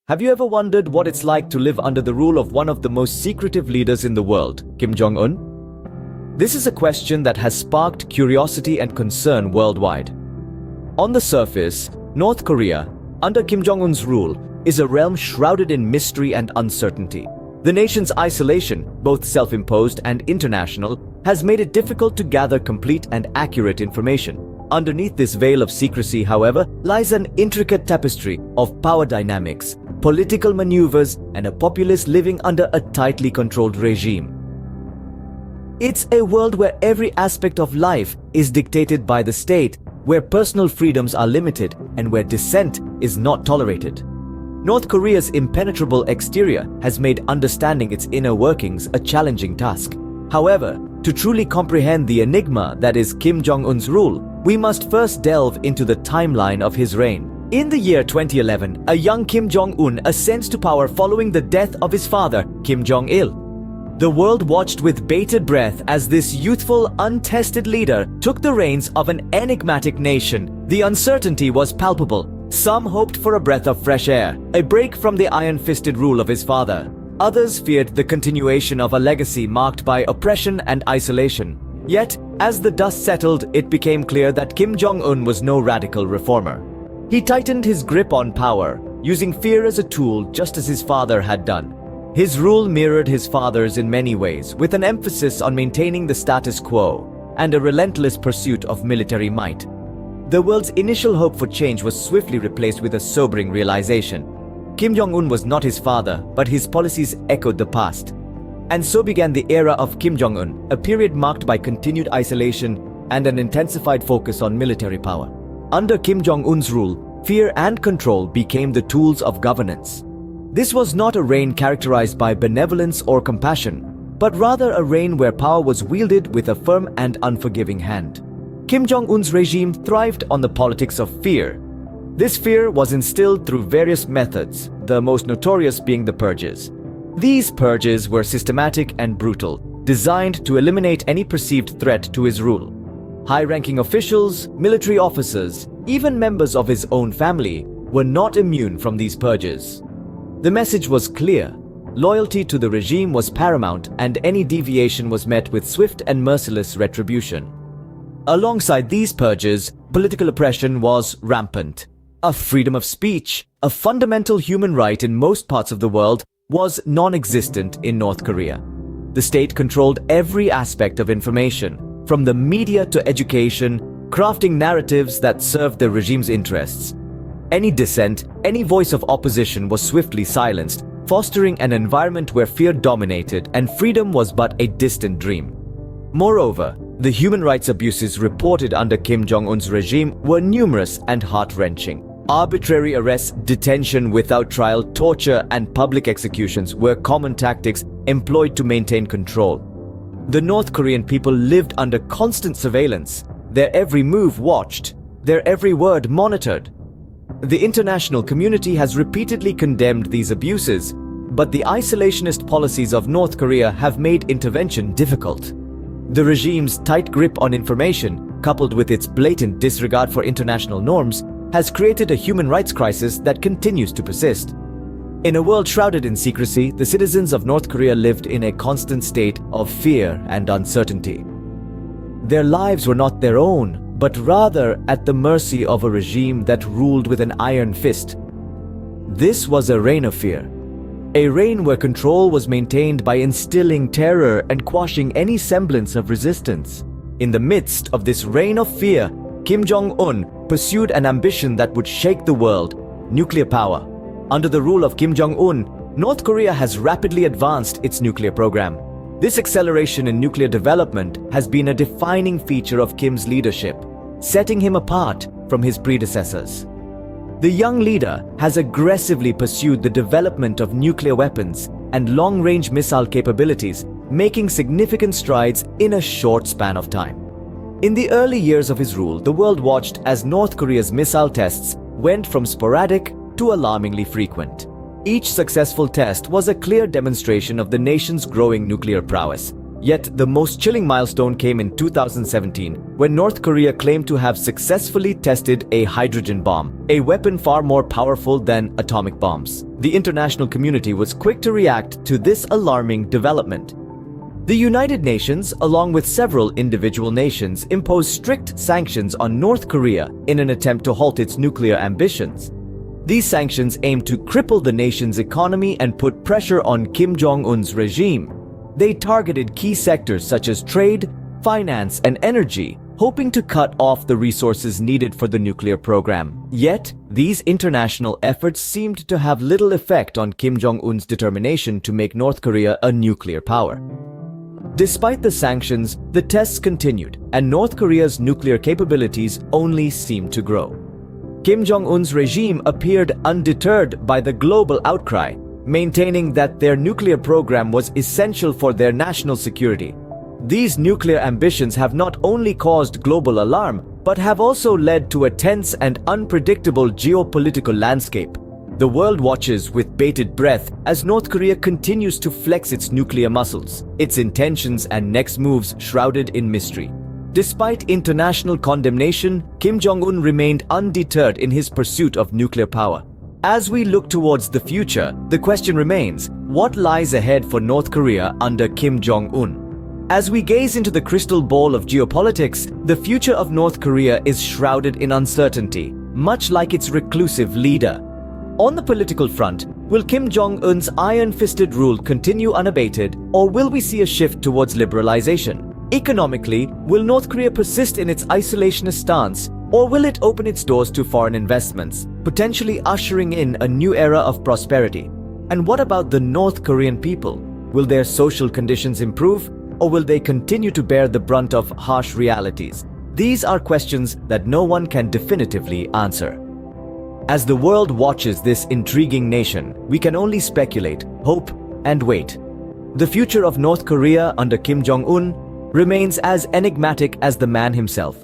Have you ever wondered what it's like to live under the rule of one of the most secretive leaders in the world, Kim Jong Un? This is a question that has sparked curiosity and concern worldwide. On the surface, North Korea, under Kim Jong Un's rule, is a realm shrouded in mystery and uncertainty. The nation's isolation, both self-imposed and international, has made it difficult to gather complete and accurate information. Underneath this veil of secrecy, however, lies an intricate tapestry of power dynamics, political maneuvers, and a populace living under a tightly controlled regime. It's a world where every aspect of life is dictated by the state, where personal freedoms are limited, and where dissent is not tolerated. North Korea's impenetrable exterior has made understanding its inner workings a challenging task. However, to truly comprehend the enigma that is Kim Jong Un's rule, we must first delve into the timeline of his reign. In the year 2011, a young Kim Jong Un ascends to power following the death of his father, Kim Jong Il. The world watched with bated breath as this youthful, untested leader took the reins of an enigmatic nation. The uncertainty was palpable. Some hoped for a breath of fresh air, a break from the iron-fisted rule of his father. Others feared the continuation of a legacy marked by oppression and isolation. Yet, as the dust settled, it became clear that Kim Jong Un was no radical reformer. He tightened his grip on power, using fear as a tool just as his father had done. His rule mirrored his father's in many ways, with an emphasis on maintaining the status quo and a relentless pursuit of military might. The world's initial hope for change was swiftly replaced with a sobering realization. Kim Jong Un was not his father, but his policies echoed the past. And so began the era of Kim Jong Un, a period marked by continued isolation and an intensified focus on military power. Under Kim Jong Un's rule, fear and control became the tools of governance. This was not a reign characterized by benevolence or compassion, but rather a reign where power was wielded with a firm and unforgiving hand. Kim Jong Un's regime thrived on the politics of fear. This fear was instilled through various methods, the most notorious being the purges. These purges were systematic and brutal, designed to eliminate any perceived threat to his rule. High-ranking officials, military officers, even members of his own family were not immune from these purges. The message was clear. Loyalty to the regime was paramount, and any deviation was met with swift and merciless retribution. Alongside these purges, political oppression was rampant. A freedom of speech, a fundamental human right in most parts of the world, was non-existent in North Korea. The state controlled every aspect of information, from the media to education, crafting narratives that served the regime's interests. Any dissent, any voice of opposition was swiftly silenced, fostering an environment where fear dominated and freedom was but a distant dream. Moreover, the human rights abuses reported under Kim Jong Un's regime were numerous and heart-wrenching. Arbitrary arrests, detention without trial, torture, and public executions were common tactics employed to maintain control. The North Korean people lived under constant surveillance, their every move watched, their every word monitored. The international community has repeatedly condemned these abuses, but the isolationist policies of North Korea have made intervention difficult. The regime's tight grip on information, coupled with its blatant disregard for international norms, has created a human rights crisis that continues to persist. In a world shrouded in secrecy, the citizens of North Korea lived in a constant state of fear and uncertainty. Their lives were not their own, but rather at the mercy of a regime that ruled with an iron fist. This was a reign of fear. A reign where control was maintained by instilling terror and quashing any semblance of resistance. In the midst of this reign of fear, Kim Jong Un pursued an ambition that would shake the world: nuclear power. Under the rule of Kim Jong Un, North Korea has rapidly advanced its nuclear program. This acceleration in nuclear development has been a defining feature of Kim's leadership, setting him apart from his predecessors. The young leader has aggressively pursued the development of nuclear weapons and long-range missile capabilities, making significant strides in a short span of time. In the early years of his rule, the world watched as North Korea's missile tests went from sporadic to alarmingly frequent. Each successful test was a clear demonstration of the nation's growing nuclear prowess. Yet, the most chilling milestone came in 2017, when North Korea claimed to have successfully tested a hydrogen bomb, a weapon far more powerful than atomic bombs. The international community was quick to react to this alarming development. The United Nations, along with several individual nations, imposed strict sanctions on North Korea in an attempt to halt its nuclear ambitions. These sanctions aimed to cripple the nation's economy and put pressure on Kim Jong Un's regime. They targeted key sectors such as trade, finance, and energy, hoping to cut off the resources needed for the nuclear program. Yet, these international efforts seemed to have little effect on Kim Jong Un's determination to make North Korea a nuclear power. Despite the sanctions, the tests continued, and North Korea's nuclear capabilities only seemed to grow. Kim Jong Un's regime appeared undeterred by the global outcry, maintaining that their nuclear program was essential for their national security. These nuclear ambitions have not only caused global alarm, but have also led to a tense and unpredictable geopolitical landscape. The world watches with bated breath as North Korea continues to flex its nuclear muscles, its intentions and next moves shrouded in mystery. Despite international condemnation, Kim Jong Un remained undeterred in his pursuit of nuclear power. As we look towards the future, the question remains, what lies ahead for North Korea under Kim Jong Un? As we gaze into the crystal ball of geopolitics, the future of North Korea is shrouded in uncertainty, much like its reclusive leader. On the political front, will Kim Jong Un's iron-fisted rule continue unabated, or will we see a shift towards liberalization? Economically, will North Korea persist in its isolationist stance, or will it open its doors to foreign investments, potentially ushering in a new era of prosperity? And what about the North Korean people? Will their social conditions improve, or will they continue to bear the brunt of harsh realities? These are questions that no one can definitively answer. As the world watches this intriguing nation, we can only speculate, hope, and wait. The future of North Korea under Kim Jong Un remains as enigmatic as the man himself.